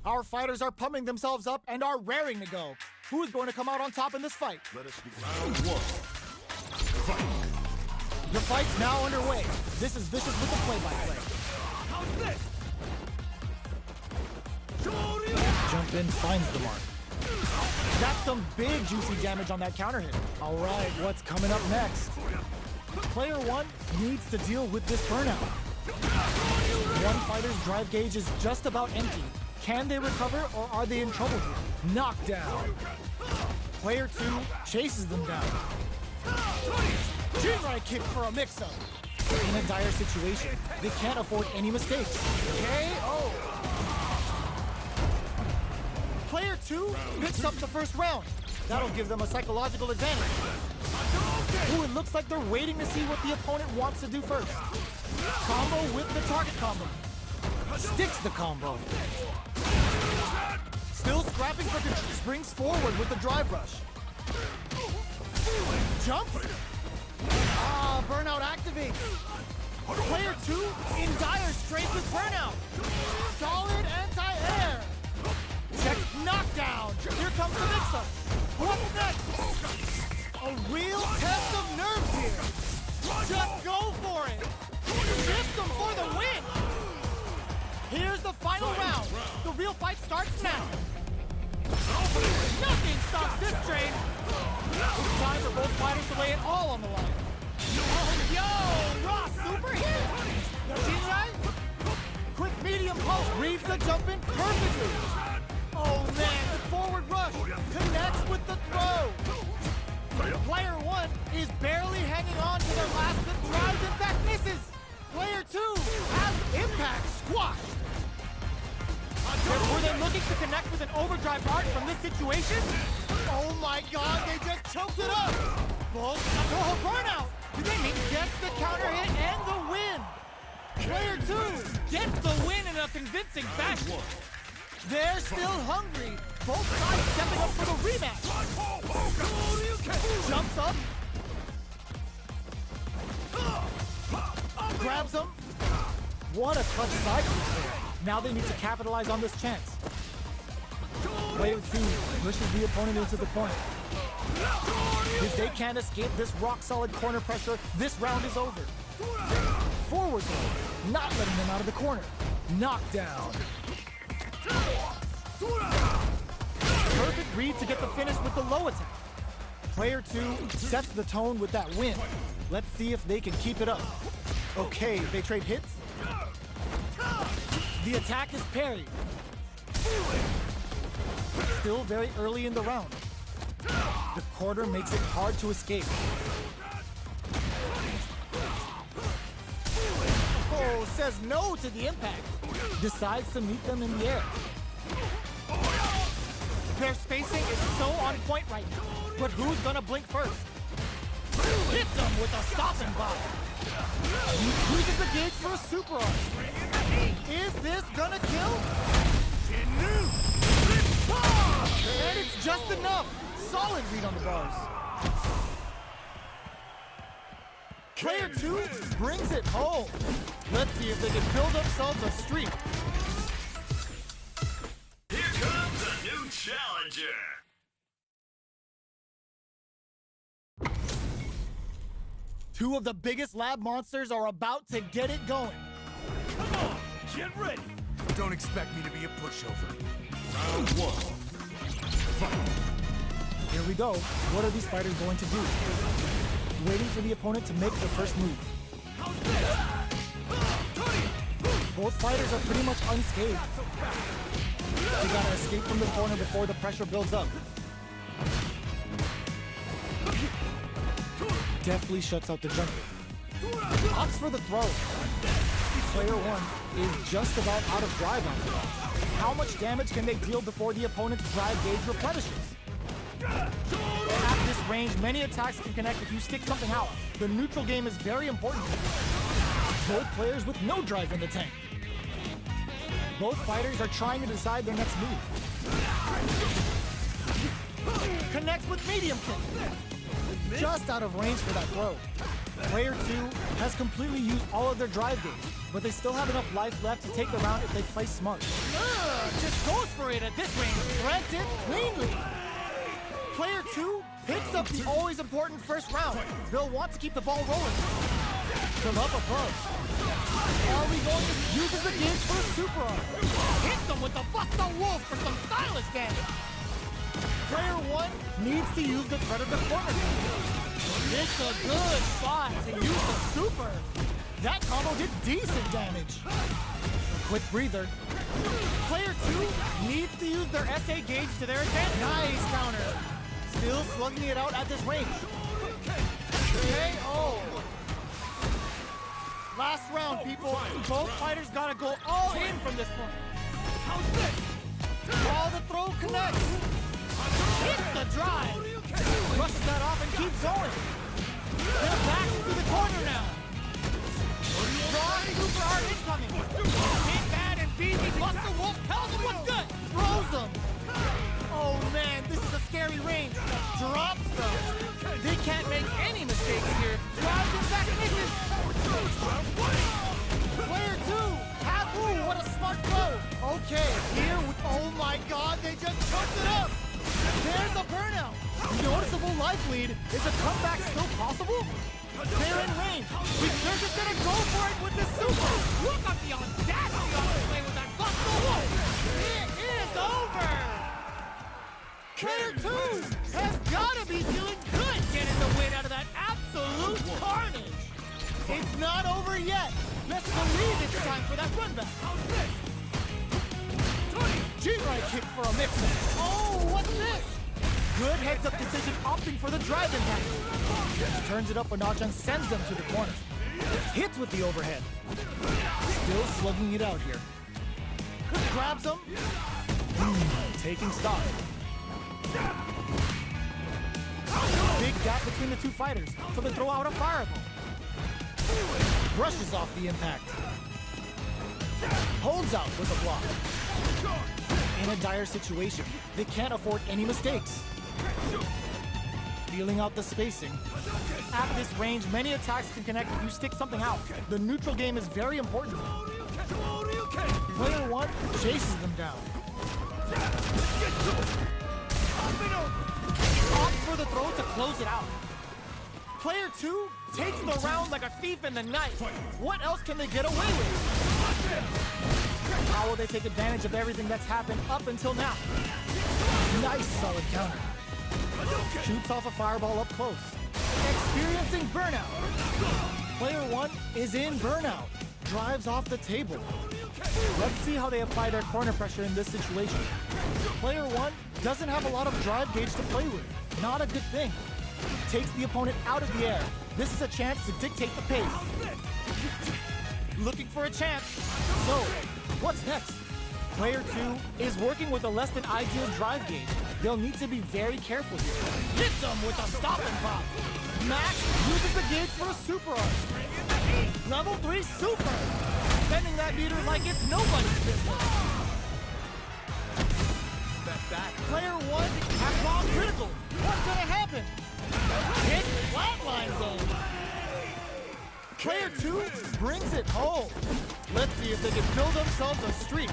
Our fighters are pumping themselves up and are raring to go. Who is going to come out on top in this fight? Let us begin. Round one. Fight. The fight's now underway. This is Vicious with the play-by-play. How's this? Jump in finds the mark. That's some big juicy damage on that counter hit. All right, what's coming up next? Player one needs to deal with this burnout. One fighter's drive gauge is just about empty. Can they recover or are they in trouble here? Knockdown. Player two chases them down. Jinrai kick for a mix-up. In a dire situation, they can't afford any mistakes. KO. Player two picks up the first round. That'll give them a psychological advantage. Ooh, it looks like they're waiting to see what the opponent wants to do first. Combo with the target combo. Sticks the combo. Still scrapping for control. Springs forward with the drive rush. Jump. Ah, burnout activates. Player two in dire straits with burnout. Solid anti-air. Check knockdown. Here comes the mix-up. What's next? A real test of nerves here. Just go for it. Shift them for the win. Here's the final round. The real fight starts now. Nothing stops this train. It's time for both fighters to lay it all on the line. Oh, yo, raw super hit. Jinrai, quick medium pulse reads the jump in perfectly. Oh man, the forward rush connects with the throw. Player one is barely hanging on to their last but drives in fact misses. Player two has impact squashed. Were they looking to connect with an overdrive art from this situation? Oh my god, they just choked it up. Both go burnout. Do they mean gets the counter hit and the win? Player two gets the win in a convincing fashion. They're still hungry. Both sides stepping up for the rematch. Jumps up. Grabs him. What a clutch side there. Now they need to capitalize on this chance. Player two pushes the opponent into the corner. If they can't escape this rock-solid corner pressure, this round is over. Forward throw, not letting them out of the corner. Knockdown. Perfect read to get the finish with the low attack. Player two sets the tone with that win. Let's see if they can keep it up. Okay, they trade hits. The attack is parried. Still very early in the round. The quarter makes it hard to escape. Oh, says no to the impact. Decides to meet them in the air. Their spacing is so on point right now. But who's gonna blink first? Hits them with a stopping block. Uses the gauge for a super arm. Is this gonna kill? And it's just enough. Solid read on the bars. Player two brings it home. Let's see if they can build themselves a streak. Here comes a new challenger. Two of the biggest lab monsters are about to get it going. Come on, get ready. Don't expect me to be a pushover. Round one. Fight. Here we go. What are these fighters going to do? Waiting for the opponent to make the first move. Both fighters are pretty much unscathed. They gotta escape from the corner before the pressure builds up. Deftly shuts out the jumper. Opts for the throw. Player one is just about out of drive on it. How much damage can they deal before the opponent's drive gauge replenishes? At this range, many attacks can connect if you stick something out. The neutral game is very important. Both players with no drive in the tank. Both fighters are trying to decide their next move. Connects with medium kick. Just out of range for that throw. Player two has completely used all of their drive gauge, but they still have enough life left to take the round if they play smart. Just goes for it at this range. Threads it cleanly. Player 2 picks up the always important first round. They'll want to keep the ball rolling. From up above. Are we going to use the gauge for a super arm? Hit them with the Busta Wolf for some stylish damage. Player 1 needs to use the Predator corner. It's a good spot to use the super. That combo did decent damage. A quick breather. Player 2 needs to use their SA gauge to their advantage. Nice counter. Still slugging it out at this range. KO. Last round, people. Both fighters gotta go all in from this point. How's this? While the throw connects. Hits the drive. Brushes that off and keeps going. They're back into the corner now. Raw super hard incoming. Big Bad and BB Buster Wolf tells them what's good. Throws them. Oh man, this is a scary range. Drops them. They can't make any mistakes here. Drives him back and misses. Player 2. Taboo, what a smart throw. Okay, here, oh my god, they just cooked it up. There's a burnout. Noticeable life lead. Is a comeback still possible? They're in range. They're just gonna go for it with the super. Look at the audacity on display with that Busta Wolf. It is over. Player 2 has gotta be feeling good getting the win out of that absolute carnage. It's not over yet. Let's believe it's time for that run back. G-right kick for a mix-up. Oh, what's this? Good heads-up decision opting for the drive impact. Turns it up a notch and sends them to the corner. Hits with the overhead. Still slugging it out here. Grabs him. Taking stock. Big gap between the two fighters, so they throw out a fireball. Brushes off the impact. Holds out with a block. In a dire situation, they can't afford any mistakes. Feeling out the spacing. At this range, many attacks can connect if you stick something out. The neutral game is very important. Player 1 chases them down. Opts for the throw to close it out. Player 2 takes the round like a thief in the night. What else can they get away with? How will they take advantage of everything that's happened up until now? Nice solid counter. Shoots off a fireball up close. Experiencing burnout. Player 1 is in burnout. Drives off the table. Let's see how they apply their corner pressure in this situation. Player 1 doesn't have a lot of drive gauge to play with. Not a good thing. Takes the opponent out of the air. This is a chance to dictate the pace. Looking for a chance. So, what's next? Player 2 is working with a less than ideal drive gauge. They'll need to be very careful here. Hits them with a stop and pop. Max uses the gauge for a super arc. Level 3 super. Bending that meter like it's nobody's business. Player 1 has gone critical. What's gonna happen? Hit flatlines them. Player 2 brings it home. Let's see if they can build themselves a streak.